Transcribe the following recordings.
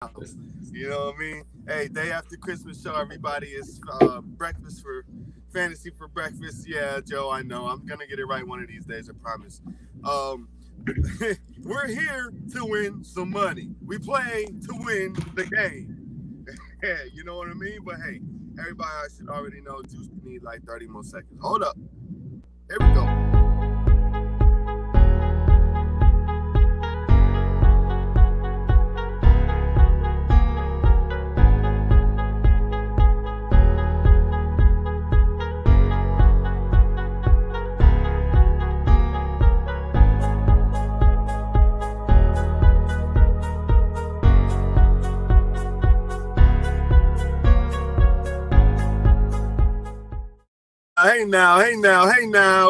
You know what I mean? Hey, day after Christmas show, everybody. Is breakfast for fantasy for breakfast. Yeah, Joe, I know. I'm gonna get it right one of these days, I promise. Um, we're here to win some money. We play to win the game. Yeah, you know what I mean? But hey, everybody I should already know Juice need like 30 more seconds. Hold up. Here we go. Hey now.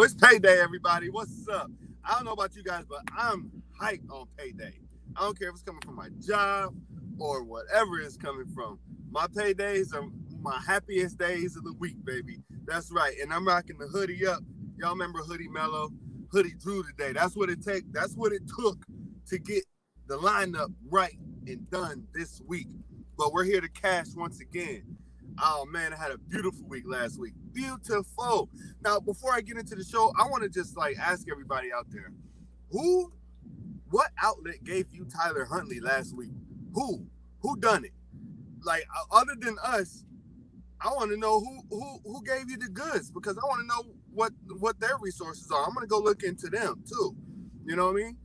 It's payday, everybody. What's up? I don't know about you guys, but I'm hyped on payday. I don't care if it's coming from my job or whatever it's coming from. My paydays are my happiest days of the week, baby. That's right. And I'm rocking the hoodie up. Y'all remember Hoodie Mellow? Hoodie Drew today. That's what it took to get the lineup right and done this week. But we're here to cash once again. Oh, man, I had a beautiful week last week. Beautiful. Now, before I get into the show, I want to just, ask everybody out there, what outlet gave you Tyler Huntley last week? Who done it? Other than us, I want to know who gave you the goods, because I want to know what their resources are. I'm going to go look into them, too. You know what I mean?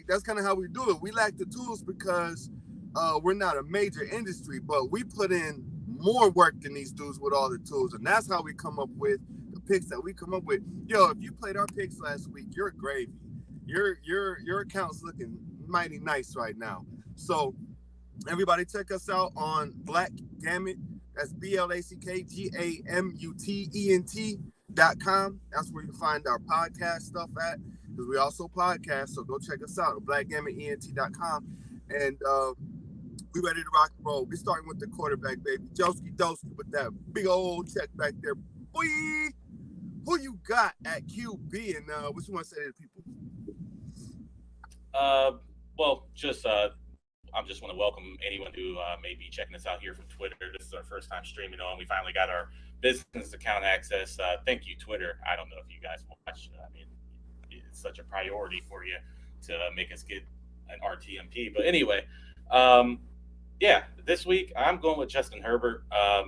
That's kind of how we do it. We lack the tools because we're not a major industry, but we put in more work than these dudes with all the tools, and that's how we come up with the picks that we come up with. Yo, if you played our picks last week, you're gravy. Your account's looking mighty nice right now. So everybody check us out on Black Gamut. That's BlackGammutent.com. That's where you find our podcast stuff at, because we also podcast. So go check us out at BlackGammutent.com. And we ready to rock and roll. We starting with the quarterback, baby. Joski Doski with that big old check back there. Boy, who you got at QB, and what you want to say to the people? I just want to welcome anyone who may be checking us out here from Twitter. This is our first time streaming on. We finally got our business account access. Thank you, Twitter. I don't know if you guys watch. I mean, it's such a priority for you to make us get an RTMP. But anyway, this week I'm going with Justin Herbert. I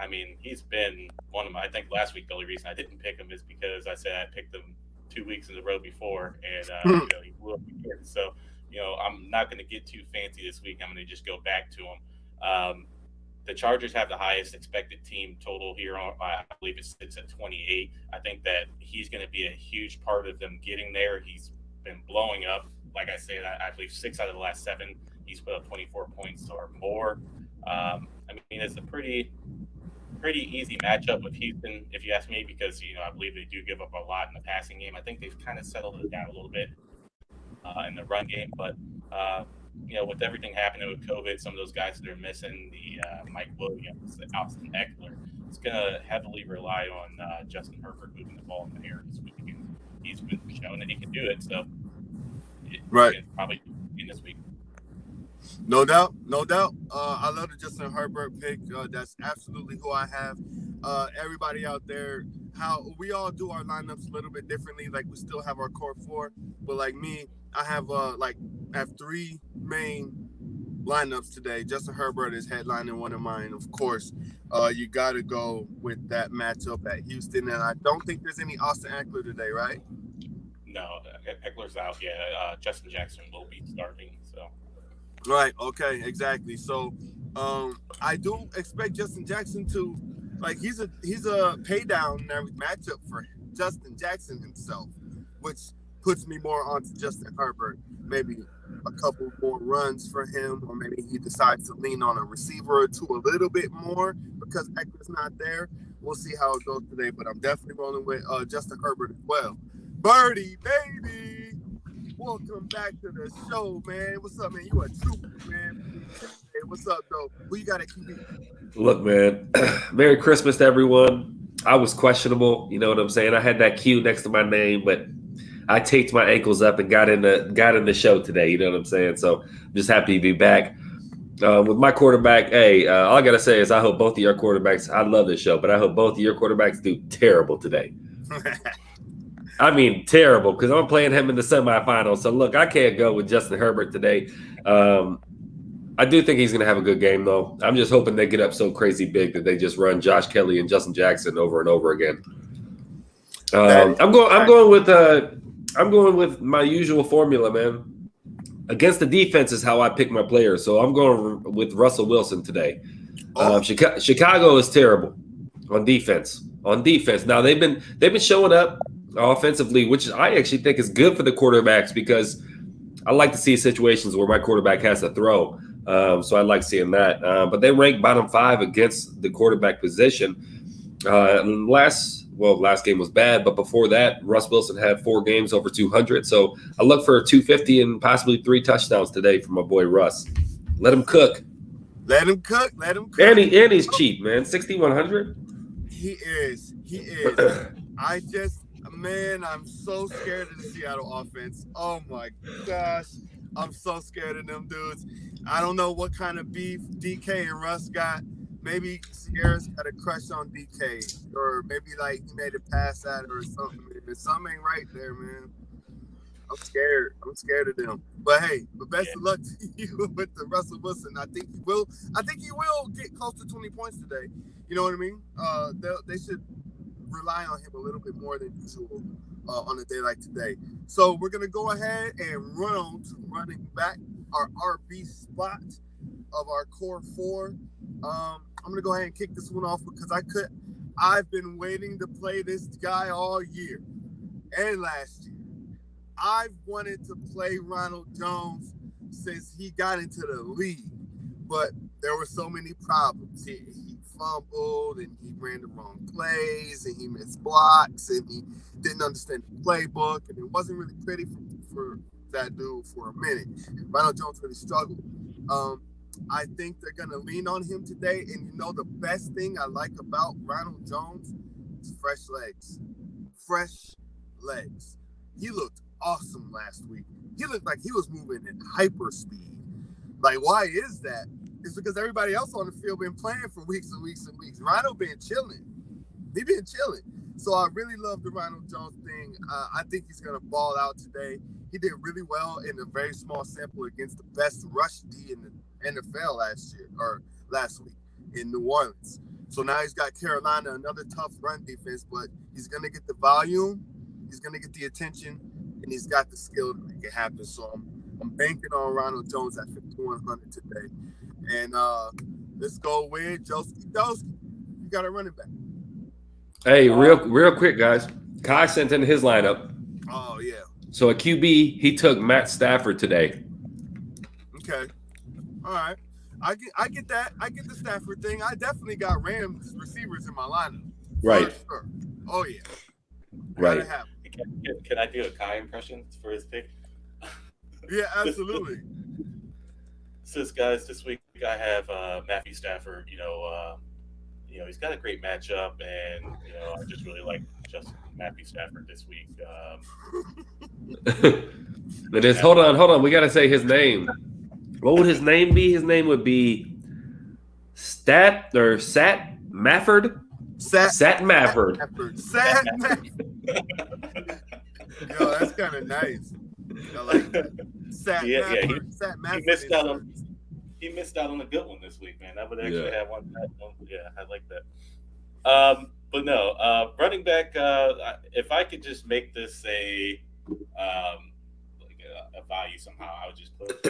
mean, he's been one of my, I think last week the only reason I didn't pick him is because I said I picked him 2 weeks in a row before, and he blew up again. So, I'm not going to get too fancy this week. I'm going to just go back to him. The Chargers have the highest expected team total here on, I believe it sits at 28. I think that he's going to be a huge part of them getting there. He's been blowing up. Like I said, I believe 6 out of the last 7, he's put up 24 points or more. I mean, it's a pretty easy matchup with Houston, if you ask me, because, I believe they do give up a lot in the passing game. I think they've kind of settled it down a little bit in the run game. But, with everything happening with COVID, some of those guys that are missing, the Mike Williams, the Austin Eckler, it's going to heavily rely on Justin Herbert moving the ball in the air this week. And he's been showing that he can do it. So, Right. Probably in this week. No doubt. I love the Justin Herbert pick. That's absolutely who I have. Everybody out there, how we all do our lineups a little bit differently. Like, we still have our core 4, but like me, I have 3 main lineups today. Justin Herbert is headlining one of mine, of course. You got to go with that matchup at Houston, and I don't think there's any Austin Eckler today, right? No, Eckler's out. Yeah, Justin Jackson will be starting. So. Right. Okay. Exactly. So, I do expect Justin Jackson to, he's a pay down matchup for Justin Jackson himself, which puts me more onto Justin Herbert. Maybe a couple more runs for him, or maybe he decides to lean on a receiver or two a little bit more because Eckler's not there. We'll see how it goes today, but I'm definitely rolling with Justin Herbert as well. Birdie, baby, welcome back to the show, man. What's up, man? You a trooper, man. Hey, what's up, though? Who you got at QB? Look, man, Merry Christmas to everyone. I was questionable, you know what I'm saying? I had that Q next to my name, but I taped my ankles up and got in the show today, you know what I'm saying? So I'm just happy to be back. With my quarterback, hey, all I got to say is I hope both of your quarterbacks, I love this show, but I hope both of your quarterbacks do terrible today. I mean, terrible, because I'm playing him in the semifinals. So, look, I can't go with Justin Herbert today. I do think he's going to have a good game, though. I'm just hoping they get up so crazy big that they just run Josh Kelly and Justin Jackson over and over again. I'm going with my usual formula, man. Against the defense is how I pick my players. So I'm going with Russell Wilson today. Chicago is terrible on defense. Now they've been showing up offensively, which I actually think is good for the quarterbacks because I like to see situations where my quarterback has to throw. So I like seeing that. But they rank bottom 5 against the quarterback position. Last game was bad, but before that, Russ Wilson had 4 games over 200. So I look for 250 and possibly 3 touchdowns today from my boy Russ. Let him cook. And he's cheap, man. 6,100. He is. I'm so scared of the Seattle offense. Oh my gosh. I'm so scared of them dudes. I don't know what kind of beef DK and Russ got. Maybe Sierra's got a crush on DK, or maybe like he made it past that or something. Something ain't right there, man. I'm scared of them. But hey, best of luck to you with the Russell Wilson. I think he will get close to 20 points today. You know what I mean? They should rely on him a little bit more than usual on a day like today. So we're gonna go ahead and run on to running back our RB spot of our core 4. I'm gonna go ahead and kick this one off because I've been waiting to play this guy all year and last year. I've wanted to play Ronald Jones since he got into the league, but there were so many problems. He fumbled and he ran the wrong plays and he missed blocks and he didn't understand the playbook, and it wasn't really pretty for that dude for a minute. Ronald Jones really struggled. I think they're going to lean on him today. And you know, the best thing I like about Ronald Jones is fresh legs. He looked awesome last week. He looked like he was moving in hyper speed. Like, why is that? It's because everybody else on the field been playing for weeks and weeks and weeks. Ronald been chilling. He been chilling. So I really love the Ronald Jones thing. I think he's going to ball out today. He did really well in a very small sample against the best rush D in the NFL last week in New Orleans. So now he's got Carolina, another tough run defense, but he's going to get the volume, he's going to get the attention, and he's got the skill to make it happen. So I'm banking on Ronald Jones at 5,100 today. And let's go with Joski. You got a running back. Hey, real quick, guys. Kai sent in his lineup. Oh, yeah. So at QB, he took Matt Stafford today. Okay. All right. I get that. I get the Stafford thing. I definitely got Rams receivers in my lineup. Right. Sure. Oh, yeah. Right. Can I do a Kai impression for his pick? Yeah, absolutely. Says, guys, this week I have Matthew Stafford. He's got a great matchup, and I just really like Matthew Stafford this week. Hold on. We got to say his name. What would his name be? His name would be Sat Mafford. Sat Mafford. Yo, that's kind of nice. I like that. Sat Mafford. He missed out on a good one this week, man. I would actually have one. Yeah, I like that. But no, running back. If I could just make this a value somehow, I would just put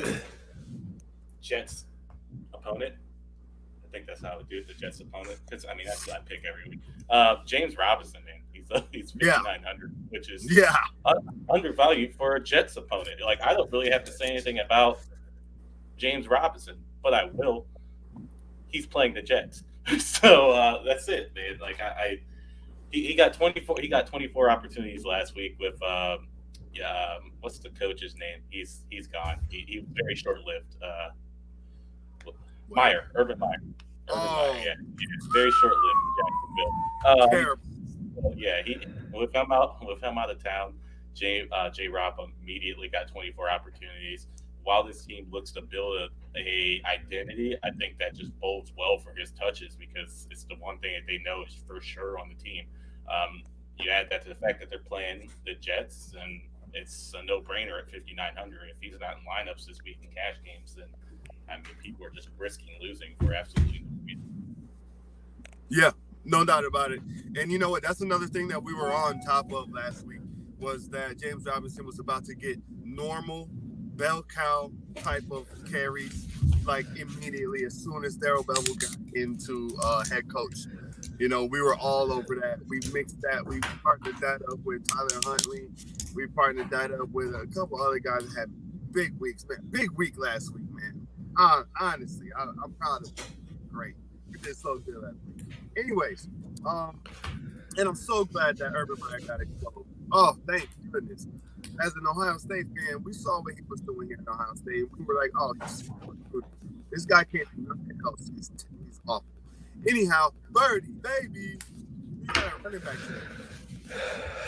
Jets opponent. I think that's how I would do it. The Jets opponent, because that's what I pick every week. James Robinson, man, he's 5,900, which is undervalued for a Jets opponent. Like, I don't really have to say anything about James Robinson, but I will. He's playing the Jets, so that's it, man. Like he got 24. He got 24 opportunities last week with what's the coach's name? He's gone. He was very short lived. Urban Meyer. Yeah, very short lived in Jacksonville. With him out of town, J. Rob immediately got 24 opportunities. while this team looks to build a identity, I think that just bodes well for his touches because it's the one thing that they know is for sure on the team. You add that to the fact that they're playing the Jets, and it's a no-brainer at 5,900. If he's not in lineups this week in cash games, then I mean, people are just risking losing for absolutely no reason. Yeah, no doubt about it. And you know what? That's another thing that we were on top of last week was that James Robinson was about to get normal bell cow type of carries like immediately as soon as Darrell Bevel got into head coach. You know, we were all over that. We mixed that. We partnered that up with Tyler Huntley. We partnered that up with a couple other guys that had big weeks, man. Big week last week, man. Honestly, I'm proud of it. Great. We did so good last week. Anyways, and I'm so glad that Herbert got exposed. Oh, thank goodness. As an Ohio State fan, we saw what he was doing here in Ohio State. We were like, oh, this guy can't do nothing else. He's awful. Anyhow, Birdie, baby, you got a running back today.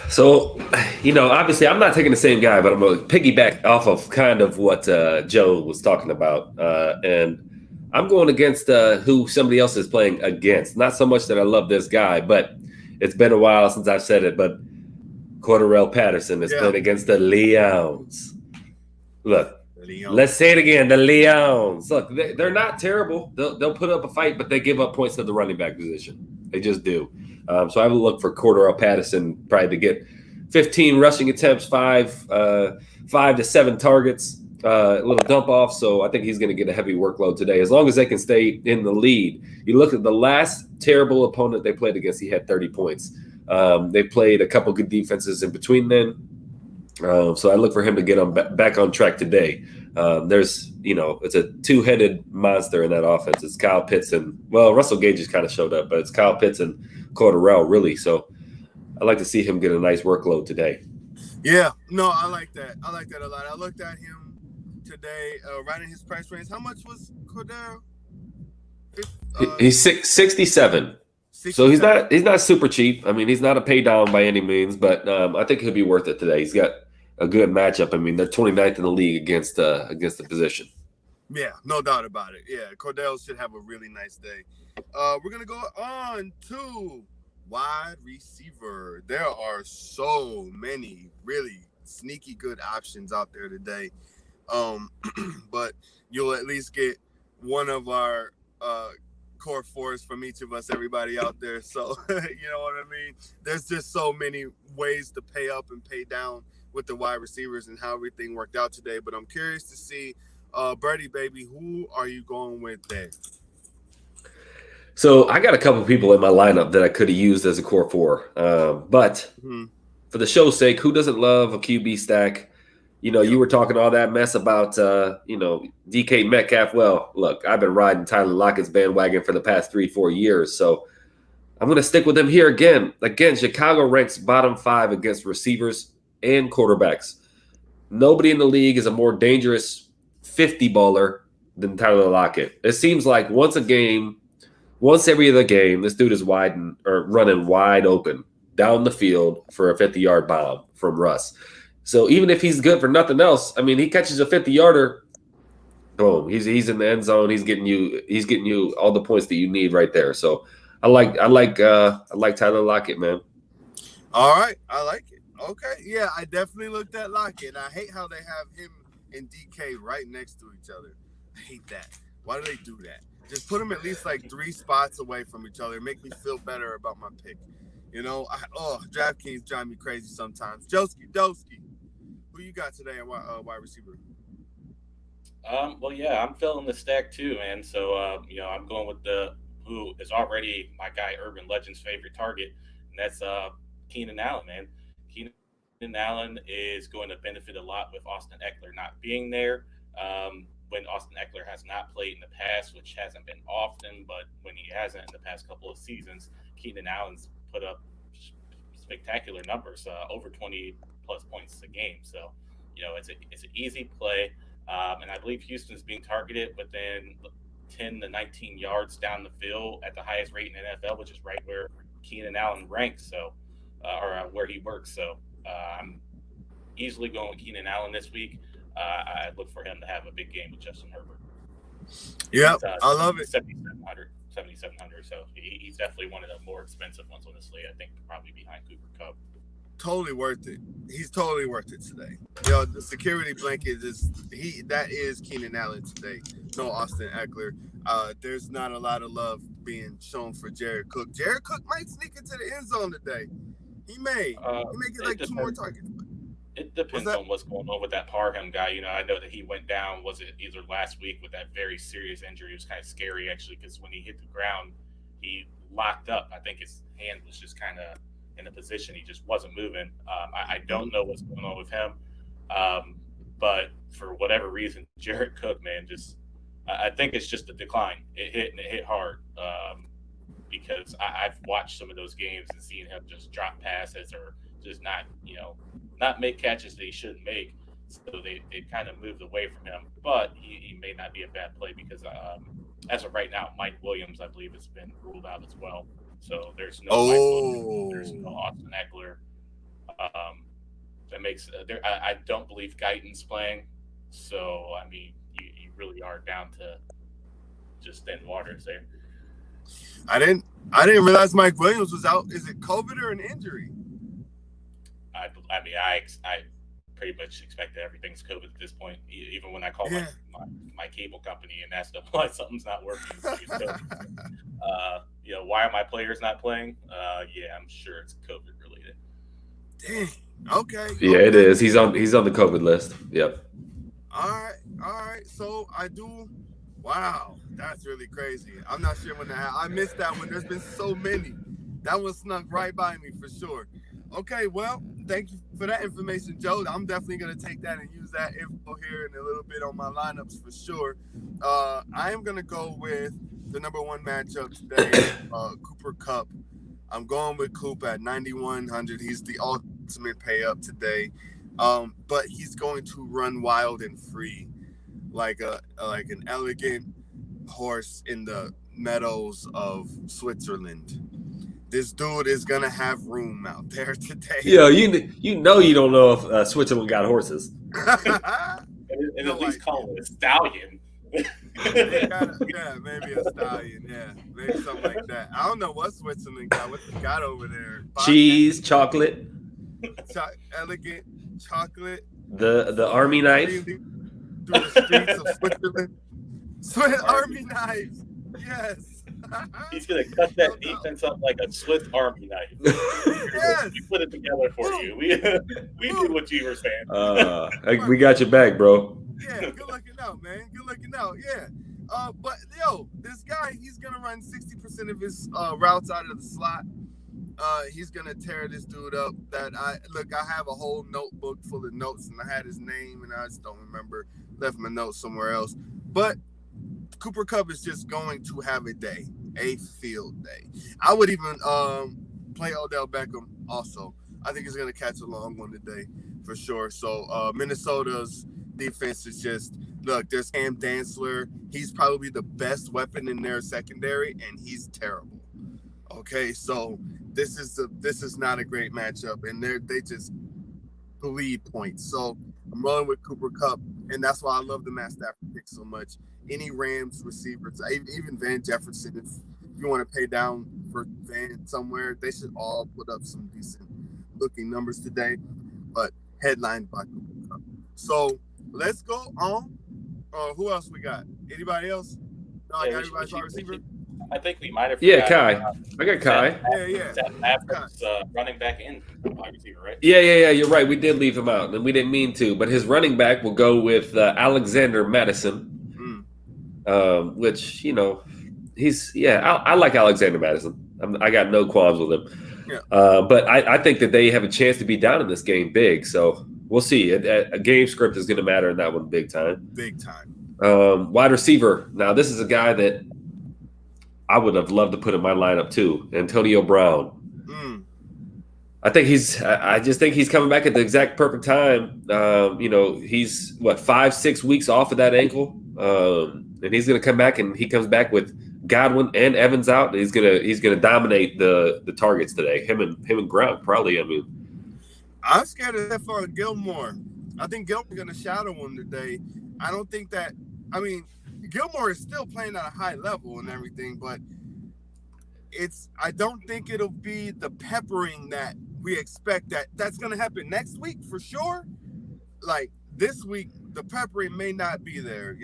So, you know, obviously I'm not taking the same guy, but I'm going to piggyback off of kind of what Joe was talking about. And I'm going against who somebody else is playing against. Not so much that I love this guy, but it's been a while since I've said it, but Corduroy Patterson is playing against the Leons. Look, let's say it again, the Leons. Look, they're not terrible. They'll put up a fight, but they give up points to the running back position. They just do. So I would look for Corduroy Patterson probably to get 15 rushing attempts, 5 to 7 targets, a little dump off. So I think he's going to get a heavy workload today. As long as they can stay in the lead. You look at the last terrible opponent they played against, he had 30 points. They played a couple good defenses in between then. So I look for him to get on back on track today. There's, you know, it's a two-headed monster in that offense. It's Kyle Pitts and, well, Russell Gage has kind of showed up, but it's Kyle Pitts and Corduroy, really. So I'd like to see him get a nice workload today. Yeah, no, I like that. I like that a lot. I looked at him today, right in his price range. How much was Corduroy? He's 67. So he's not super cheap. I mean, he's not a pay down by any means, but I think he'll be worth it today. He's got a good matchup. I mean, they're 29th in the league against the position. Yeah, no doubt about it. Yeah, Cordell should have a really nice day. We're gonna go on to wide receiver. There are so many really sneaky good options out there today, but you'll at least get one of our core fours from each of us, everybody out there. So you know what I mean? There's just so many ways to pay up and pay down with the wide receivers and how everything worked out today. But I'm curious to see, Birdie, baby, who are you going with there? So I got a couple people in my lineup that I could have used as a core four. But for the show's sake, who doesn't love a QB stack? You know, you were talking all that mess about, you know, DK Metcalf. Well, look, I've been riding Tyler Lockett's bandwagon for the past 3-4 years. So I'm going to stick with him here again. Again, Chicago ranks bottom 5 against receivers and quarterbacks. Nobody in the league is a more dangerous 50 baller than Tyler Lockett. It seems like once every other game, this dude is running wide open down the field for a 50-yard bomb from Russ. So even if he's good for nothing else, I mean, he catches a 50-yarder, boom, he's in the end zone. He's getting you all the points that you need right there. So I like Tyler Lockett, man. All right, I like it. Okay, yeah, I definitely looked at Lockett. I hate how they have him and DK right next to each other. I hate that. Why do they do that? Just put them at least like 3 spots away from each other. Make me feel better about my pick. You know, DraftKings drive me crazy sometimes. Doski, who you got today at wide receiver? Well, yeah, I'm filling the stack too, man. So, you know, I'm going with who is already my guy, Urban Legend's favorite target, and that's Keenan Allen, man. Keenan Allen is going to benefit a lot with Austin Eckler not being there. When Austin Eckler has not played in the past, which hasn't been often, but when he hasn't in the past couple of seasons, Keenan Allen's put up spectacular numbers, over 20-plus points a game. So, you know, it's an easy play. And I believe Houston's being targeted within 10 to 19 yards down the field at the highest rate in the NFL, which is right where Keenan Allen ranks, or where he works. So I'm easily going with Keenan Allen this week. I look for him to have a big game with Justin Herbert. Yeah, I love it. 7,700. So he's definitely one of the more expensive ones on the slate. I think probably behind Cooper Kupp. Totally worth it. He's totally worth it today. Yo, the security blanket that is Keenan Allen today. No Austin Eckler. There's not a lot of love being shown for Jared Cook. Jared Cook might sneak into the end zone today. He may get like 2 more targets. It depends on what's going on with that Parham guy. You know, I know that he went down, was it either last week with that very serious injury? It was kind of scary, actually, because when he hit the ground, he locked up. I think his hand was just kind of in a position. He just wasn't moving. I don't know what's going on with him. But for whatever reason, Jared Cook, man, I think it's just a decline. It hit hard. Because I've watched some of those games and seen him just drop passes or just not make catches that he shouldn't make. So they kind of moved away from him. But he may not be a bad play because as of right now, Mike Williams, I believe, has been ruled out as well. So there's no Mike Williams, there's no Austin Eckler. That makes I don't believe Guyton's playing. So I mean, you really are down to just thin waters there. I didn't realize Mike Williams was out. Is it COVID or an injury? I pretty much expect that everything's COVID at this point. Even when I call my cable company and ask them why something's not working. Why are my players not playing? I'm sure it's COVID related. Dang. Okay. Yeah, it is. He's on the COVID list. Yep. All right. So I do. Wow, that's really crazy. I'm not sure when that happened. I missed that one. There's been so many. That one snuck right by me for sure. Okay, well, thank you for that information, Joe. I'm definitely going to take that and use that info here in a little bit on my lineups for sure. I am going to go with the number 1 matchup today, Cooper Kupp. I'm going with Coop at 9,100. He's the ultimate pay up today. But he's going to run wild and free. Like an elegant horse in the meadows of Switzerland. This dude is gonna have room out there today. Yeah, you don't know if Switzerland got horses. and at least call it a stallion. Maybe a stallion. Yeah, maybe something like that. I don't know what Switzerland got. What they got over there? Cheese, chocolate, elegant chocolate. The army knife. Through the streets of Switzerland. Army knives. Yes. He's going to cut that defense up like a Swiss army knife. Yes. We put it together for you. We did what you were saying. We got your back, bro. Yeah, good looking out, man. Good looking out. Yeah. But, this guy, he's going to run 60% of his routes out of the slot. He's going to tear this dude up. I have a whole notebook full of notes, and I had his name, and I just don't remember. Left my notes somewhere else. But Cooper Kupp is just going to have a field day. I would even play Odell Beckham also. I think he's going to catch a long one today for sure. So Minnesota's defense is just, there's Cam Dantzler. He's probably the best weapon in their secondary, and he's terrible. Okay, so this is not a great matchup, and they just bleed points. So I'm rolling with Cooper Kupp, and that's why I love the Matt Stafford pick so much. Any Rams receivers, even Van Jefferson, if you want to pay down for Van somewhere, they should all put up some decent looking numbers today, but headlined by Cooper Kupp. So let's go on. Who else we got? Anybody else? No, I got everybody's wide receiver. I think we might have. Yeah, Kai. I got Kai. Yeah. Stafford's running back in wide receiver, right? Yeah. You're right. We did leave him out, and we didn't mean to. But his running back will go with Alexander Madison, which I like Alexander Madison. I got no qualms with him. Yeah. But I think that they have a chance to be down in this game big. So we'll see. A game script is going to matter in that one big time. Big time. Wide receiver. Now this is a guy that I would have loved to put in my lineup too, Antonio Brown. I just think he's coming back at the exact perfect time. He's 5-6 weeks off of that ankle, and he's going to come back, and he comes back with Godwin and Evans out. And he's gonna dominate the targets today. Him and Gronk probably. I mean, I'm scared of Stephon Gilmore. I think Gilmore's going to shadow him today. I don't think that. I mean, Gilmore is still playing at a high level and everything, but I don't think it'll be the peppering that we expect. That's going to happen next week for sure. Like this week, the peppering may not be there.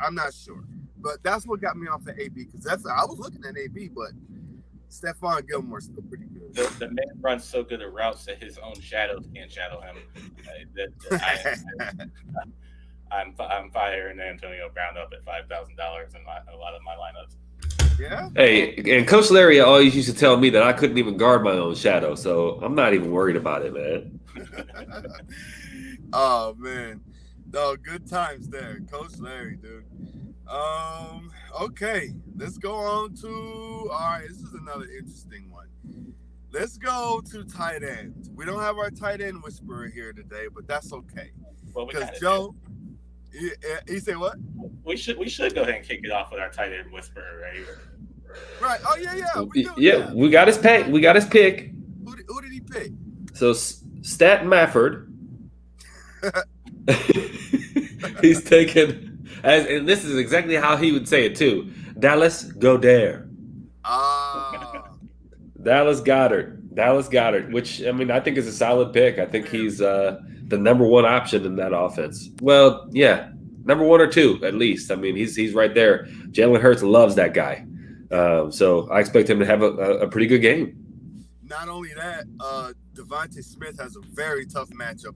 I'm not sure, but that's what got me off of AB because I was looking at AB, but Stephon Gilmore's still pretty good. The man runs so good at routes that his own shadows can't shadow him. I'm firing Antonio Brown up at $5,000 in a lot of my lineups. Yeah. Hey, and Coach Larry always used to tell me that I couldn't even guard my own shadow, so I'm not even worried about it, man. Oh man, no, good times there, Coach Larry, dude. Okay, let's go on to. All right, this is another interesting one. Let's go to tight ends. We don't have our tight end whisperer here today, but that's okay. Well, because Joe, he said what? We should go ahead and kick it off with our tight end whisperer right here. Right. Oh yeah. Yeah, we got his pick. We got his pick. Who did he pick? So Stat Mafford. He's taken and this is exactly how he would say it too. Dallas Goedert. Dallas Goedert, which I mean I think is a solid pick. I think he's the number one option in that offense. Well, yeah, number one or two at least. I mean he's right there. Jalen Hurts loves that guy, so I expect him to have a pretty good game. Not only that, Devontae Smith has a very tough matchup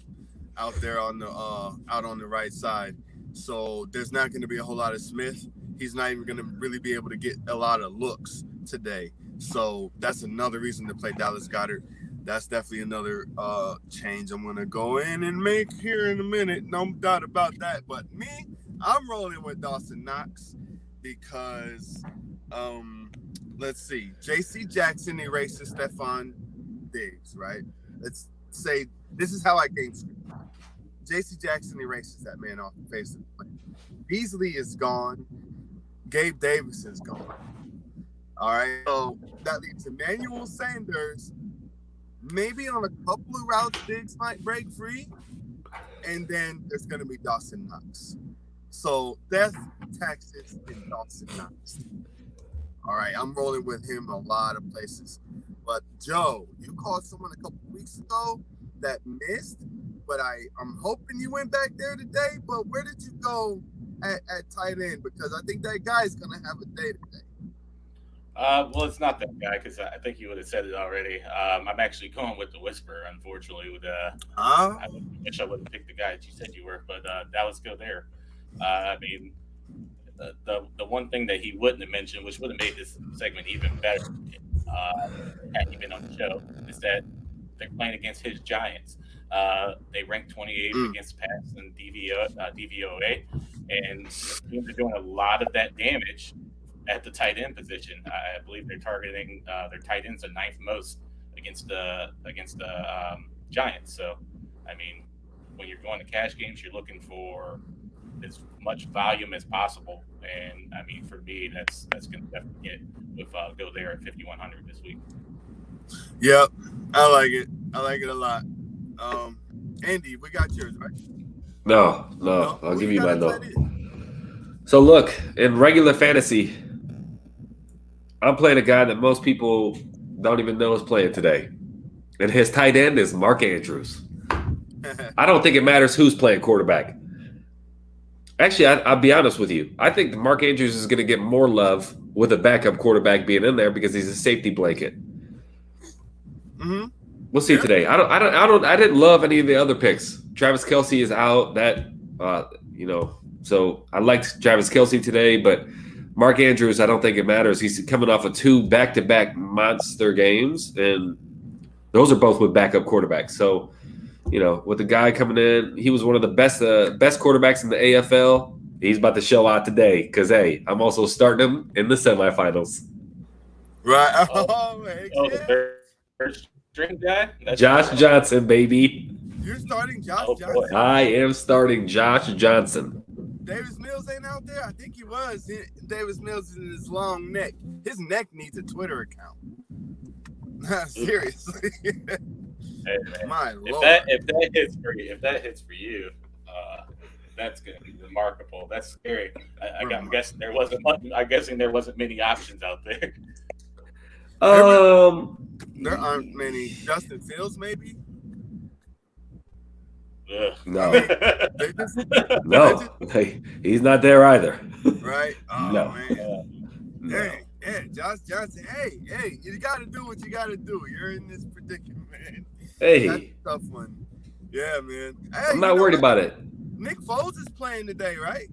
out there on the right side. So there's not going to be a whole lot of Smith. He's not even going to really be able to get a lot of looks today. So that's another reason to play Dallas Goedert. That's definitely another change I'm going to go in and make here in a minute. No doubt about that. But me, I'm rolling with Dawson Knox because, let's see, J.C. Jackson erases Stephon Diggs, right? Let's say this is how I game script. J.C. Jackson erases that man off the face of the plane. Beasley is gone. Gabe Davis is gone. All right. So that leaves Emmanuel Sanders. Maybe on a couple of routes, Diggs might break free. And then there's going to be Dawson Knox. So that's Texas and Dawson Knox. All right. I'm rolling with him a lot of places. But, Joe, you called someone a couple weeks ago that missed. But I'm hoping you went back there today. But where did you go at tight end? Because I think that guy's going to have a day today. Well, it's not that guy because I think you would have said it already. I'm actually going with the whisperer, unfortunately. I wish I would have picked the guy that you said you were, but Dallas Goedert. I mean, the one thing that he wouldn't have mentioned, which would have made this segment even better had he been on the show, is that they're playing against his Giants. They ranked 28th against pass and DVOA, and teams are doing a lot of that damage at the tight end position. I believe they're targeting their tight ends are ninth most against the Giants. So, I mean, when you're going to cash games, you're looking for as much volume as possible. And I mean, for me, that's going to definitely get go there at 5,100 this week. Yep, I like it. I like it a lot. Andy, we got yours, right? No. I'll give you my no. So look, in regular fantasy, I'm playing a guy that most people don't even know is playing today. And his tight end is Mark Andrews. I don't think it matters who's playing quarterback. Actually, I'll be honest with you. I think Mark Andrews is going to get more love with a backup quarterback being in there because he's a safety blanket. Mm-hmm. We'll see today. I didn't love any of the other picks. Travis Kelce is out. So I liked Travis Kelce today, but Mark Andrews, I don't think it matters. He's coming off of 2 back-to-back monster games, and those are both with backup quarterbacks. So, with the guy coming in, he was one of the best quarterbacks in the AFL. He's about to show out today because, hey, I'm also starting him in the semifinals. Right. First string guy? Josh Johnson, baby. You're starting Josh Johnson? I am starting Josh Johnson. Davis Mills ain't out there? I think he was. Davis Mills in his long neck. His neck needs a Twitter account. Seriously. Hey, My if Lord. that hits for you, that's gonna be remarkable. That's scary. I'm guessing there wasn't many options out there. There aren't many. Justin Fields, maybe. No. They just, No, he's not there either. right? Oh, No. man. No. Hey, Josh Johnson. Hey, you got to do what you got to do. You're in this predicament, man. Hey. That's a tough one. Yeah, man. Hey, I'm not worried about it. Nick Foles is playing today, right?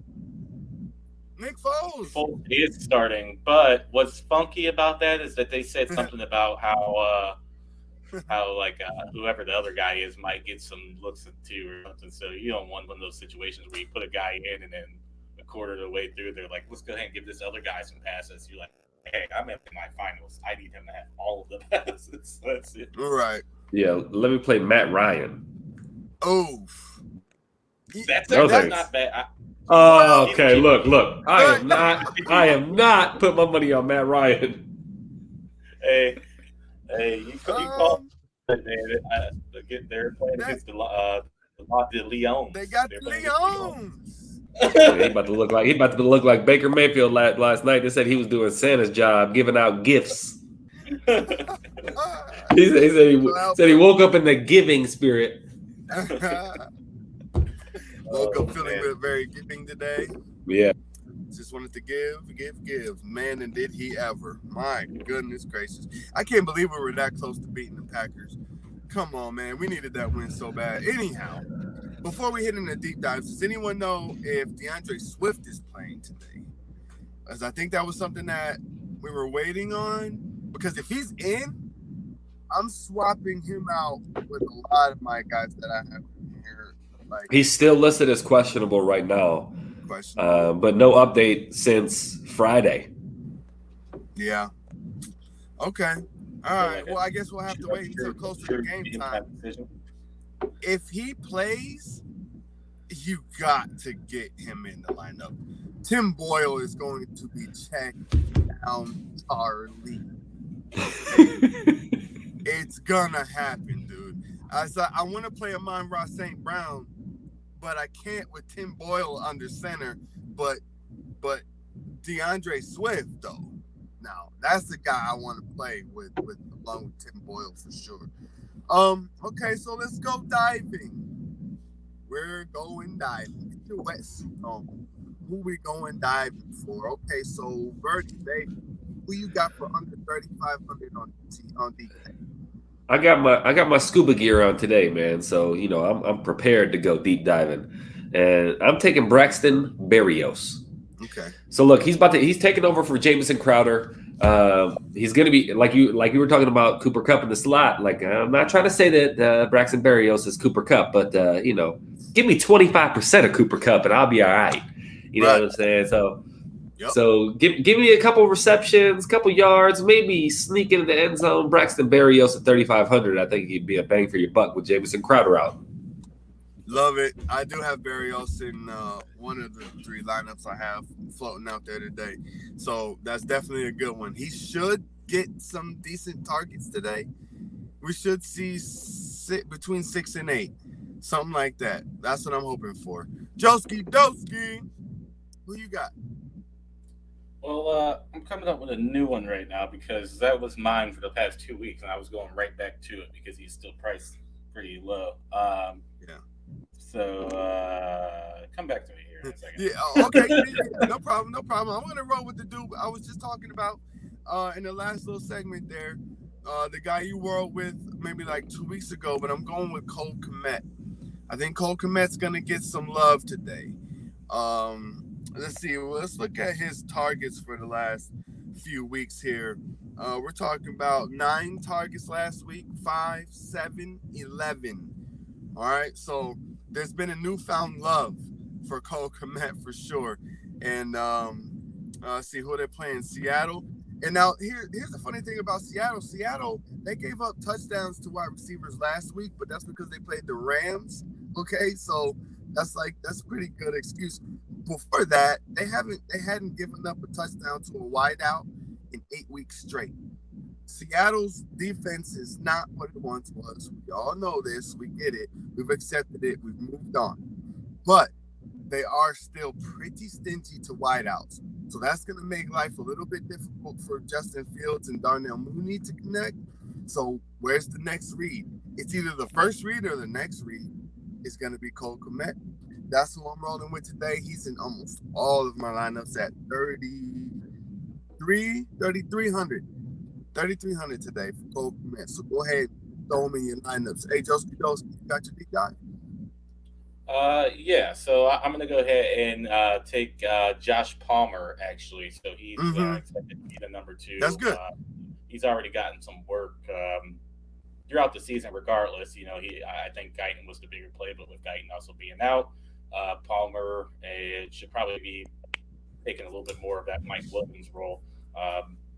Nick Foles. Foles is starting, but what's funky about that is that they said something about how whoever the other guy is might get some looks too or something. So you don't want one of those situations where you put a guy in and then a quarter of the way through they're like, let's go ahead and give this other guy some passes. You're like, hey, I'm in my finals. I need him to have all of the passes. That's it. All right. Yeah, let me play Matt Ryan. Oh. That's not bad. Okay. Look. I am not putting my money on Matt Ryan. Hey, you call it, man. They're playing against the Leons. They got the Leons. Yeah, he about to look like Baker Mayfield last night. They said he was doing Santa's job, giving out gifts. he said he woke up in the giving spirit. Woke up feeling very giving today. Yeah. Just wanted to give. Man, and did he ever. My goodness gracious. I can't believe we were that close to beating the Packers. Come on, man. We needed that win so bad. Anyhow, before we hit into deep dives, does anyone know if Deandre Swift is playing today? Because I think that was something that we were waiting on. Because if he's in, I'm swapping him out with a lot of my guys that I have here. He's still listed as questionable right now. But no update since Friday. Yeah. Okay. All right. Well, I guess we'll have to wait until closer to game time. If he plays, you got to get him in the lineup. Tim Boyle is going to be checked down Charlie. It's gonna happen, dude. I want to play Amon-Ra St. Brown, but I can't with Tim Boyle under center. But Deandre Swift, though. Now, that's the guy I want to play with along with Tim Boyle for sure. Okay, so let's go diving. We're going diving. Get your wetsuit on. Who we going diving for? Okay, so Birdie, baby, who you got for under 3,500 on DK? I got my scuba gear on today, man. So I'm prepared to go deep diving, and I'm taking Braxton Berrios. Okay. So look, he's taking over for Jamison Crowder. He's going to be like you were talking about Cooper Kupp in the slot. Like I'm not trying to say that Braxton Berrios is Cooper Kupp, but give me 25% of Cooper Kupp and I'll be all right. You know what I'm saying? So. Yep. So give me a couple receptions, couple yards, maybe sneak into the end zone. Braxton Berrios at 3,500. I think he'd be a bang for your buck with Jamison Crowder out. Love it. I do have Berrios in one of the three lineups I have floating out there today. So that's definitely a good one. He should get some decent targets today. We should see between 6 and 8, something like that. That's what I'm hoping for. Joski, who you got? Well, I'm coming up with a new one right now because that was mine for the past 2 weeks, and I was going right back to it because he's still priced pretty low. Yeah. So come back to me here in a second. Yeah. Okay. No problem. I'm gonna roll with the dude I was just talking about in the last little segment there. The guy you rolled with maybe like 2 weeks ago, but I'm going with Comet. I think Comet's gonna get some love today. Let's see. Let's look at his targets for the last few weeks here. We're talking about 9 targets last week, 5, 7, 11. All right. So there's been a newfound love for Comet for sure. And see who they're playing. Seattle. And now here's the funny thing about Seattle. Seattle, they gave up touchdowns to wide receivers last week, but that's because they played the Rams. Okay, so that's a pretty good excuse. Before that, they hadn't given up a touchdown to a wideout in 8 weeks straight. Seattle's defense is not what it once was. We all know this. We get it. We've accepted it. We've moved on. But they are still pretty stingy to wideouts. So that's going to make life a little bit difficult for Justin Fields and Darnell Mooney to connect. So where's the next read? It's either the first read or the next read is going to be Cole Comet. That's who I'm rolling with today. He's in almost all of my lineups at 3,300. 3,300 today for Cole Comet. So go ahead, throw him in your lineups. Hey, Joski, you got your big guy? Yeah, so I'm going to go ahead and take Josh Palmer, actually. So he's expected to be the number 2. That's good. He's already gotten some work throughout the season regardless. You know, I think Guyton was the bigger play, but with Guyton also being out, Palmer should probably be taking a little bit more of that Mike Williams role.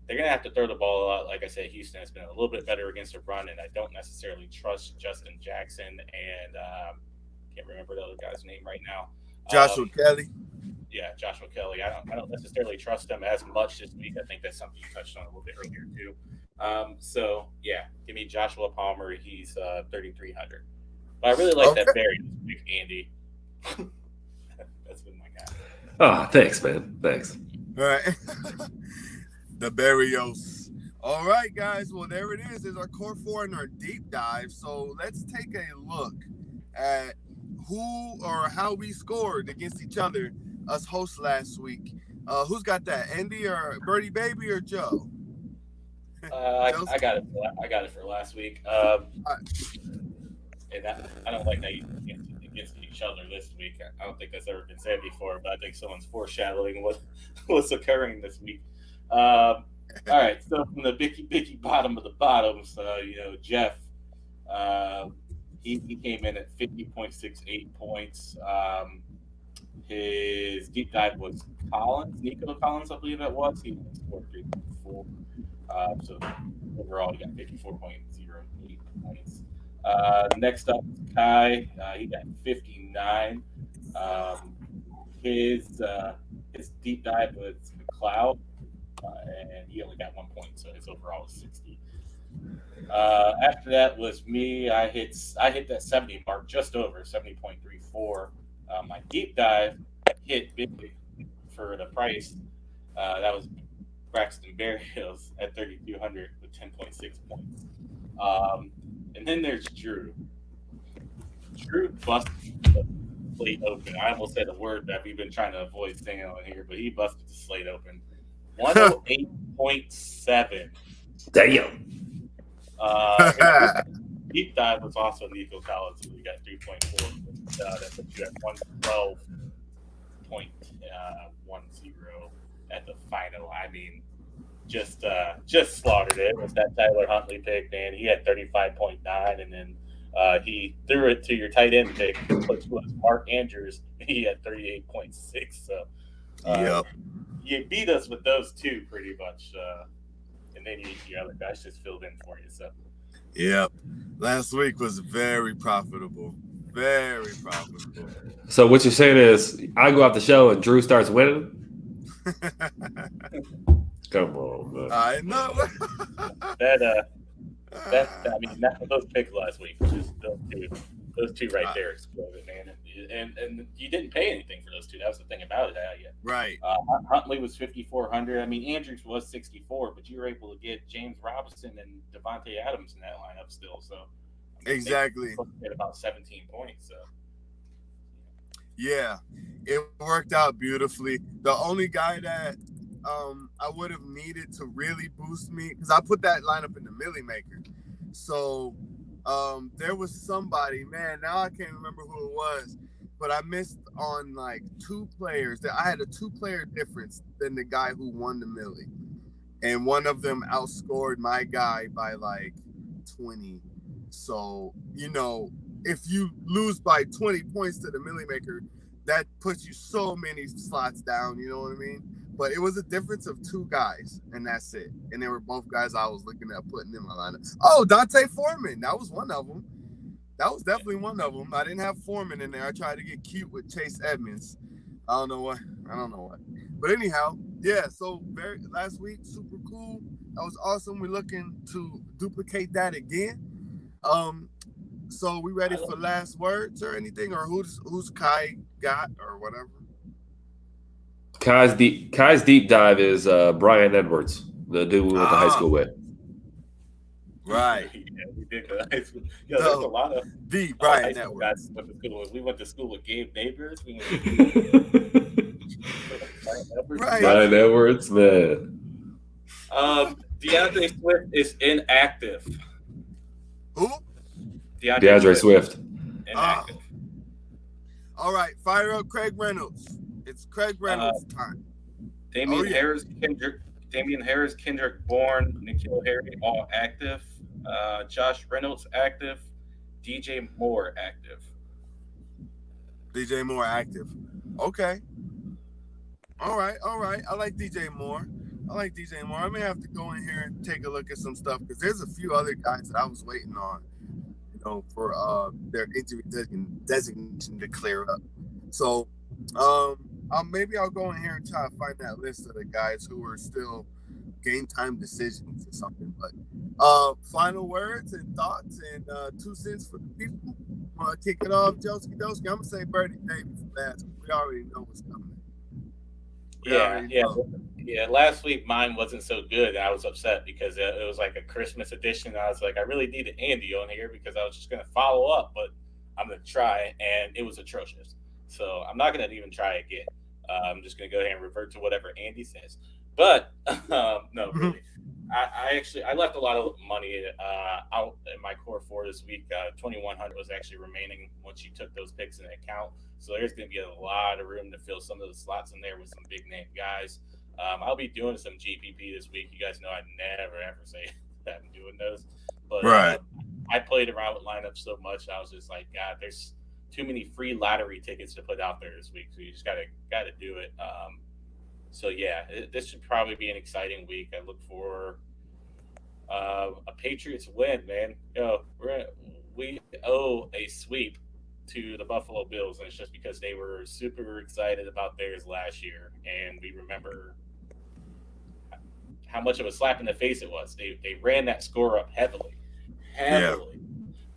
They're going to have to throw the ball out. Like I said, Houston has been a little bit better against the run, and I don't necessarily trust Justin Jackson and can't remember the other guy's name right now. Joshua Kelly. Yeah, Joshua Kelly. I don't necessarily trust him as much this week. I think that's something you touched on a little bit earlier too. So yeah, give me Joshua Palmer. He's 3,300. But I really like that Barry this week, Andy. That's been my guy. Oh, thanks, man. Thanks. All right. The Barrios. All right, guys. Well, there it is. There's our core 4 and our deep dive. So let's take a look at who or how we scored against each other, us hosts last week. Who's got that? Andy or Birdie Baby or Joe? I got it. I got it for last week. And I don't like that against each other this week. I don't think that's ever been said before, but I think someone's foreshadowing what's occurring this week. All right. So from the bicky bottom of the bottoms, Jeff. He came in at 50.68 points. His deep dive was Nico Collins, I believe that was. He scored 3.4. So overall, he got 54.08 points. Next up, Kai. He got 59. His deep dive was McLeod, and he only got 1 point, so his overall was 60. After that was me. I hit that 70 mark, just over 70.34. My deep dive hit big for the price. That was Braxton Berrios at 3,200 with 10.6 points. And then there's Drew. Drew busted the slate open. I almost said a word that we've been trying to avoid saying on here, but he busted the slate open. 108.7. Damn. Deep dive was also Nico Collins, who we got 3.4. That puts you at 112.10 at the final. I mean, just slaughtered it. It was that Tyler Huntley pick, man. He had 35.9, and then he threw it to your tight end pick, which was Mark Andrews. He had 38.6. So you beat us with those two pretty much. And then your other guys just filled in for you. So, yep. Last week was very profitable. Very profitable. So what you're saying is I go off the show and Drew starts winning? Come on, man. I know. Those picks last week, just those two right there exploded, man. And you didn't pay anything for those two. That was the thing about it. Right. Huntley was 5,400. I mean, Andrews was 64, but you were able to get James Robinson and Devontae Adams in that lineup still. So exactly. At about 17 points. So yeah, it worked out beautifully. The only guy that I would have needed to really boost me, because I put that lineup in the Millie Maker. So there was somebody, man, now I can't remember who it was, but I missed on like 2 players. That I had a 2-player difference than the guy who won the Millie. And one of them outscored my guy by like 20. So, if you lose by 20 points to the Millie Maker, that puts you so many slots down, you know what I mean? But it was a difference of 2 guys, and that's it. And they were both guys I was looking at putting in my lineup. Oh, Dante Foreman. That was one of them. That was definitely one of them. I didn't have Foreman in there. I tried to get cute with Chase Edmonds. I don't know what. But anyhow, yeah, so last week, super cool. That was awesome. We're looking to duplicate that again. So we ready for last words or anything, or who's Kai got or whatever? Kai's deep dive is Brian Edwards, the dude we went to high school with. Right. Yeah, we did go to high school. Yeah, there's a lot of the Brian Edwards. We went to school with Gabe Neighbors. We went Right. Brian Edwards, man. Deandre Swift is inactive. Who? Deandre Swift. Inactive. All right, fire up Craig Reynolds. It's Craig Reynolds time. Damian Harris, Kendrick Bourne, N'Keal Harry, all active. Josh Reynolds active. DJ Moore active. DJ Moore active. Okay. All right. I like DJ Moore. I may have to go in here and take a look at some stuff because there's a few other guys that I was waiting on, for their injury designation to clear up. So maybe I'll go in here and try to find that list of the guys who are still game time decisions or something. But final words and thoughts and 2 cents for the people. Want to kick it off, Joski Doski? I'm gonna say Birdie Baby for last. We already know what's coming. Yeah. Last week mine wasn't so good. I was upset because it was like a Christmas edition. I was like, I really needed Andy on here because I was just gonna follow up, but I'm gonna try, and it was atrocious. So I'm not gonna even try again. I'm just gonna go ahead and revert to whatever Andy says. But no, really, I left a lot of money out in my core 4 this week. 2,100 was actually remaining once you took those picks into account. So there's going to be a lot of room to fill some of the slots in there with some big name guys. I'll be doing some GPP this week. You guys know I never ever say that I'm doing those, but right. I played around with lineups so much. I was just like, God, there's too many free lottery tickets to put out there this week. So you just gotta do it. So yeah, this should probably be an exciting week. I look for a Patriots win, man. We owe a sweep to the Buffalo Bills, and it's just because they were super excited about theirs last year, and we remember how much of a slap in the face it was. They ran that score up heavily, Yeah.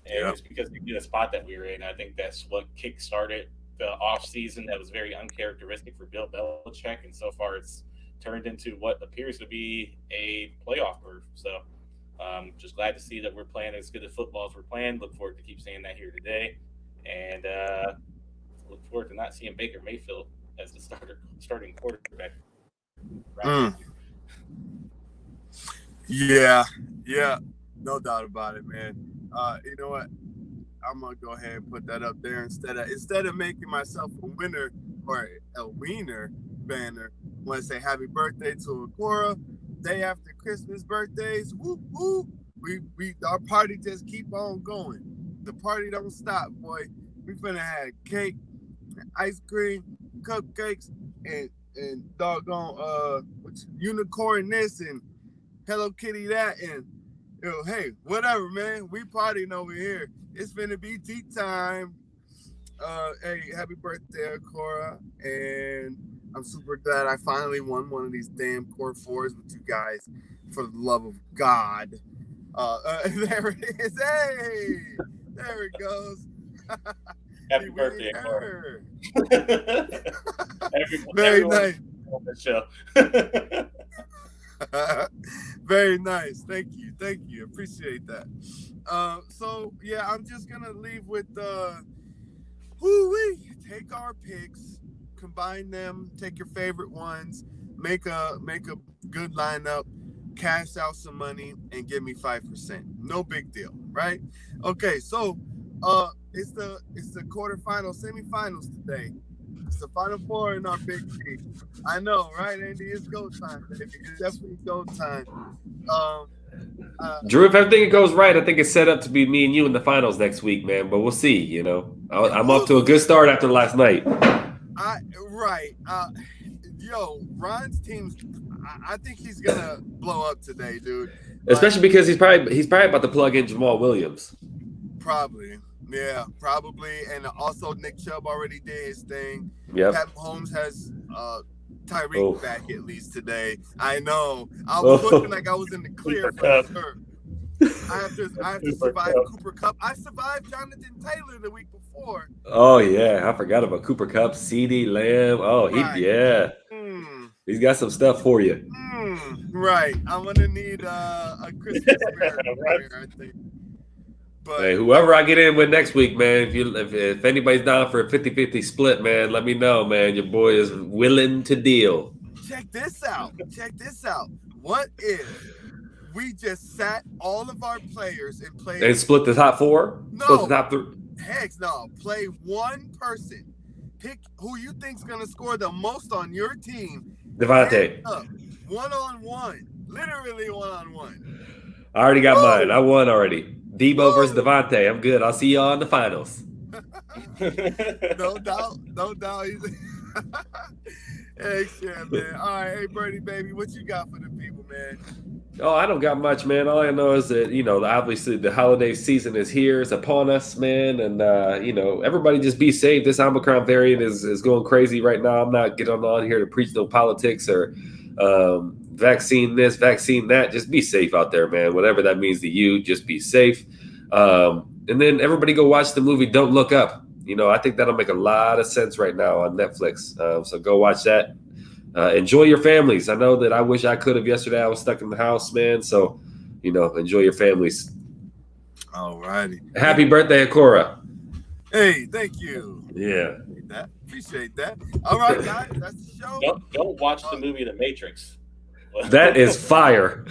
And it's because they knew the spot that we were in. I think that's what kick-started the off-season that was very uncharacteristic for Bill Belichick, and so far it's turned into what appears to be a playoff berth. So just glad to see that we're playing as good a football as we're playing. Look forward to keep saying that here today. And look forward to not seeing Baker Mayfield as the starting quarterback. Yeah, no doubt about it, man. You know what? I'm gonna go ahead and put that up there instead of making myself a winner or a wiener banner. I want to say happy birthday to Akora. Day after Christmas birthdays. Whoop whoop. Our party just keep on going. The party don't stop, boy. We finna have cake, ice cream, cupcakes, and doggone unicorn this and Hello Kitty that, and hey, whatever, man. We partying over here. It's finna be tea time. Hey, happy birthday, Cora. And I'm super glad I finally won one of these damn core 4s with you guys. For the love of God. There it is. Hey, there it goes. Happy birthday, Cora. Very nice. On the show. Very nice. Thank you. Appreciate that. So yeah, I'm just gonna leave with take our picks, combine them, take your favorite ones, make a good lineup, cash out some money, and give me 5%. No big deal, right? Okay, so it's the quarterfinals, semifinals today. It's the Final Four in our Big Three. I know, right, Andy? It's go time, baby. It's definitely go time. Drew, if everything goes right, I think it's set up to be me and you in the finals next week, man. But we'll see. I'm off to a good start after last night. Ron's team's. I think he's gonna blow up today, dude. Especially because he's probably about to plug in Jamal Williams. Probably. Yeah, probably. And also Nick Chubb already did his thing. Yep. Pat Mahomes has Tyreek back at least today. I know. I was looking like I was in the clear for sure. I have to survive Cooper Kupp. I survived Jonathan Taylor the week before. Oh yeah, I forgot about Cooper Kupp, CeeDee Lamb. Oh, he's got some stuff for you. Right. I'm gonna need a Christmas miracle prayer, I think. But hey, whoever I get in with next week, man, if anybody's down for a 50-50 split, man, let me know, man. Your boy is willing to deal. Check this out. What if we just sat all of our players and played and split the top four? No. Split the top three? Heck no. Play one person. Pick who you think's gonna score the most on your team. Devontae. One-on-one. Literally one-on-one. I already got mine. I won already. Debo versus Devontae. I'm good. I'll see y'all in the finals. No doubt. Hey, shit, man. All right, hey, Birdie, baby, what you got for the people, man? Oh, I don't got much, man. All I know is that, obviously the holiday season is here. It's upon us, man. And, everybody just be safe. This Omicron variant is going crazy right now. I'm not getting on here to preach no politics or vaccine this, vaccine that. Just be safe out there, man. Whatever that means to you, just be safe. And then everybody go watch the movie Don't Look Up. I think that'll make a lot of sense right now on Netflix. So go watch that. Enjoy your families. I know that I wish I could have yesterday. I was stuck in the house, man. So, enjoy your families. All righty. Happy birthday, Akora. Hey, thank you. Yeah. Appreciate that. All right, guys. That's the show. Don't watch the movie The Matrix. That is fire.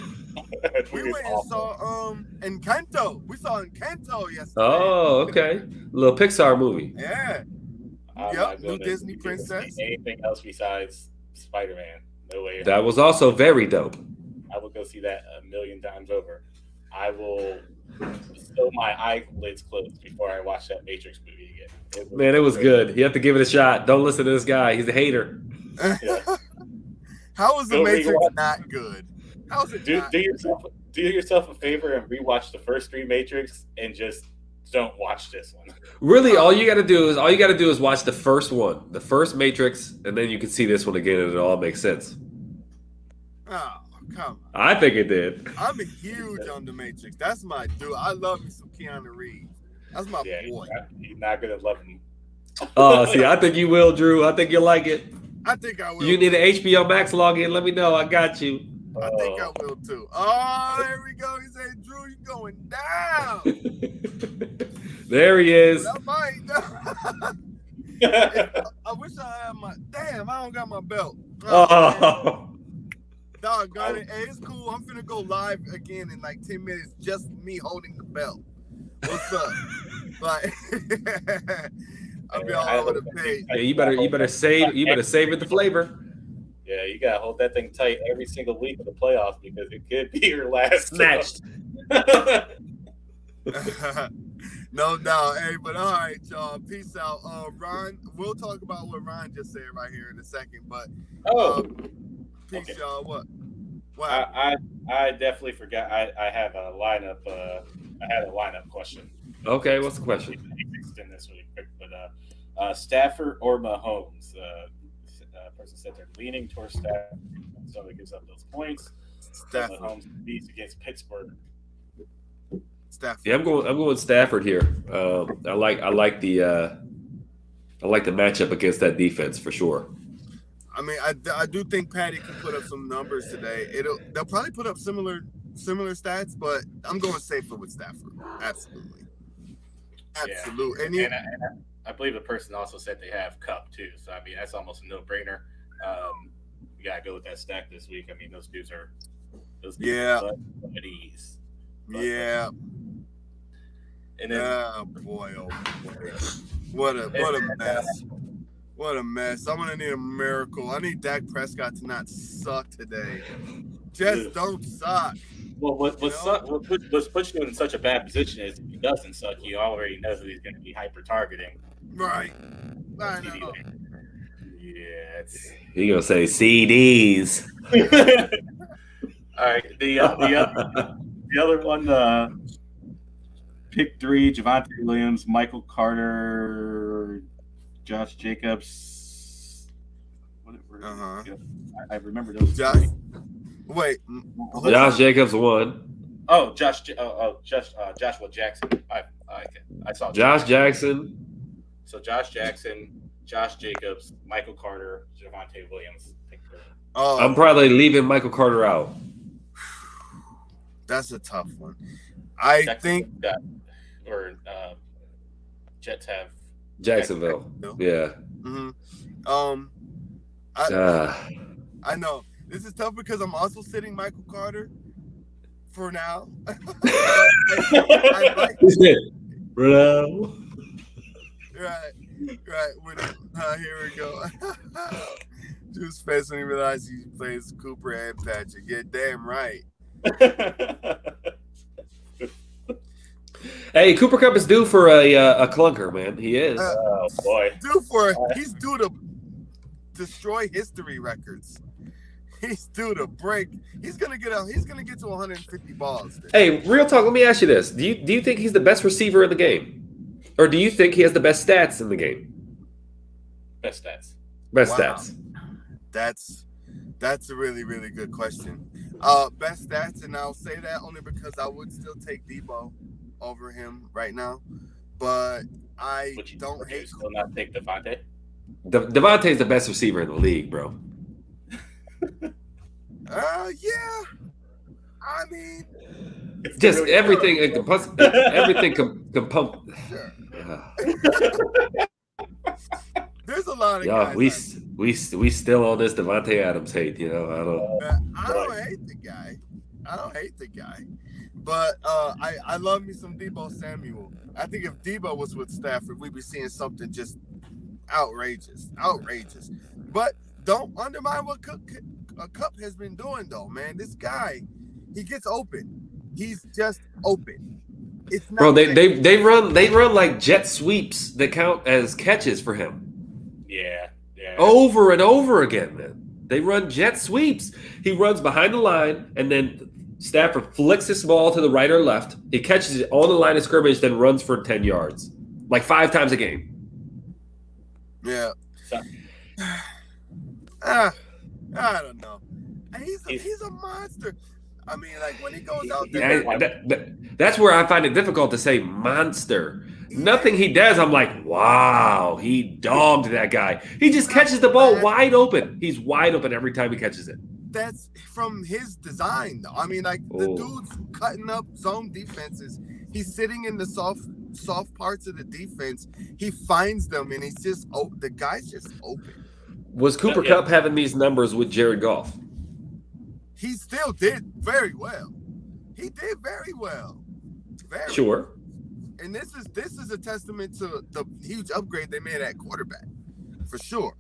We went and saw Encanto. We saw Encanto yesterday. Oh, okay. A little Pixar movie. Yeah. New Disney princess. Anything else besides Spider-Man? No way. That was also very dope. I will go see that 1,000,000 times over. I will sew my eyelids closed before I watch that Matrix movie again. It was good. You have to give it a shot. Don't listen to this guy. He's a hater. Yeah. How was the Matrix not good? How's it do yourself a favor and rewatch the first 3 Matrix and just don't watch this one. Really, all you got to do is watch the first one, the first Matrix, and then you can see this one again, and it all makes sense. Oh, come on! I think it did. I'm huge on the Matrix. That's my dude. I love me some Keanu Reeves. That's my boy. He's not gonna love him. Oh, see, I think you will, Drew. I think you'll like it. I think I will. You need an HBO Max login? Let me know. I got you. I think I will too. Oh, there we go. He said, "Drew, you going down." There he is. I wish I had my. Damn, I don't got my belt. Doggone it. Hey, it's cool. I'm finna go live again in like 10 minutes. Just me holding the belt. What's up? Like, I'll be all over the page. Yeah, you better save it the flavor. Yeah, you gotta hold that thing tight every single week of the playoffs because it could be your last snatched. No doubt. Hey, but all right, y'all. Peace out. Ron, we'll talk about what Ron just said right here in a second. But peace, okay. Y'all. What? I definitely forgot. I have a lineup. I had a lineup question. Okay, what's the question? Extend this really quick, but Stafford or Mahomes? Person said they're leaning towards Stafford, so it gives up those points. Stafford. Mahomes beats against Pittsburgh. Stafford. Yeah, I'm going Stafford here. I like the matchup against that defense for sure. I mean, I do think Patty can put up some numbers today. They'll probably put up similar stats, but I'm going safer with Stafford. Absolutely. Yeah. And I believe the person also said they have Cup too. So I mean, that's almost a no-brainer. We gotta go with that stack this week. I mean, those dudes are at ease. Yeah. And then, oh boy, what a mess. What a mess. I'm gonna need a miracle. I need Dak Prescott to not suck today. Just don't suck. Well, what puts you in such a bad position is if he doesn't suck, you already know that he's going to be hyper-targeting. Right. I know. Yeah. You're going to say CDs. All right. The other one, pick 3, Javonte Williams, Michael Carter, Josh Jacobs. Uh-huh. I remember those. Josh. Wait. Josh Jacobs 1. Oh, Joshua Jackson. I saw Josh Jackson. So Josh Jackson, Josh Jacobs, Michael Carter, Javonte Williams. Oh, I'm probably leaving Michael Carter out. That's a tough one. I think that, or Jets have Jacksonville. Yeah. Mm-hmm. I know this is tough because I'm also sitting Michael Carter for now. I like bro. Right. Here we go. Juice face when he realized he plays Cooper and Patrick. Yeah, damn right. Hey, Cooper Kupp is due for a clunker, man. He is. Oh boy. He's due to destroy history records. He's due to break. He's gonna get to 150 balls. Hey, real talk. Let me ask you this: Do you think he's the best receiver in the game, or do you think he has the best stats in the game? Best stats. Best stats. That's a really, really good question. Best stats, and I'll say that only because I would still take Debo over him right now, but I don't hate. Still not take Devontae. Devontae's the best receiver in the league, bro. Yeah. I mean, just really everything, everything can pump. Sure. There's a lot of guys. We still on this Devontae Adams hate, you know. I don't hate the guy. But I love me some Deebo Samuel. I think if Deebo was with Stafford, we'd be seeing something just outrageous. But don't undermine what Kupp has been doing, though, man. This guy, he gets open. He's just open. It's not. Bro, they run like jet sweeps that count as catches for him. Yeah. Over and over again, man. They run jet sweeps. He runs behind the line, and then Stafford flicks his ball to the right or left. He catches it on the line of scrimmage, then runs for 10 yards, like 5 times a game. Yeah. I don't know. He's a monster. I mean, like when he goes out there. That's where I find it difficult to say monster. Nothing he does, I'm like, wow, he dogged that guy. He just catches the ball wide open. He's wide open every time he catches it. That's from his design, though. I mean, like the dude's cutting up zone defenses. He's sitting in the soft parts of the defense. He finds them, and he's just the guy's just open. Was Cooper Kupp having these numbers with Jared Goff? He still did very well. He did very well. Sure. And this is a testament to the huge upgrade they made at quarterback, for sure.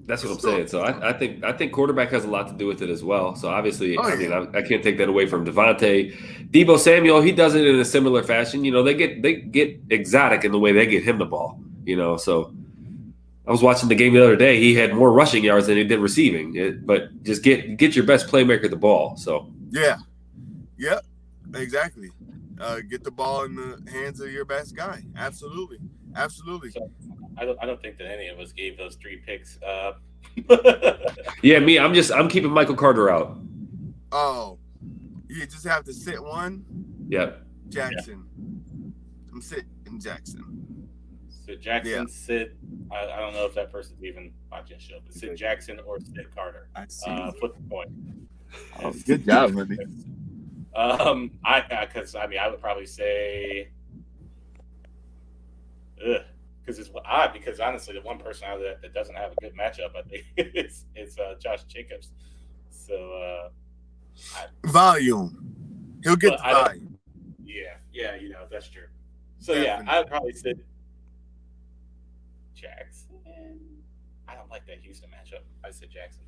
That's what I'm saying. So I think quarterback has a lot to do with it as well. So obviously, I can't take that away from Devontae. Deebo Samuel, he does it in a similar fashion. You know, they get exotic in the way they get him the ball. You know, so I was watching the game the other day. He had more rushing yards than he did receiving. But just get your best playmaker the ball. So yep, exactly. Get the ball in the hands of your best guy. Absolutely. So, I don't think that any of us gave those 3 picks. Yeah, me. I'm keeping Michael Carter out. Oh, you just have to sit one. Yep. Jackson. Yeah. I'm sitting Jackson. Sit Jackson. Sit. I don't know if that person's even watching the show, but sit Jackson or sit Carter. I see. Flip the coin. Oh, good job, buddy. I would probably say, because it's odd. Because honestly, the one person out there that doesn't have a good matchup, I think, it's Josh Jacobs. So volume, he'll get the volume. Yeah, you know that's true. So definitely. I would probably say Jackson. I don't like that Houston matchup. I said Jackson.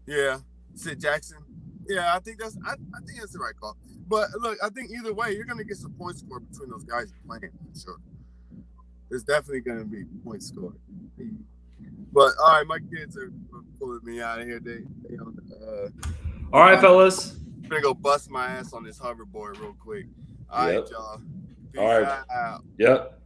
Yeah, sit Jackson. Yeah, I think that's the right call. But look, I think either way, you're gonna get some points scored between those guys playing for sure. There's definitely gonna be points scored. But all right, my kids are pulling me out of here. They on all right, fellas. I'm gonna go bust my ass on this hoverboard real quick. All right, y'all. Peace all right. out. Yep.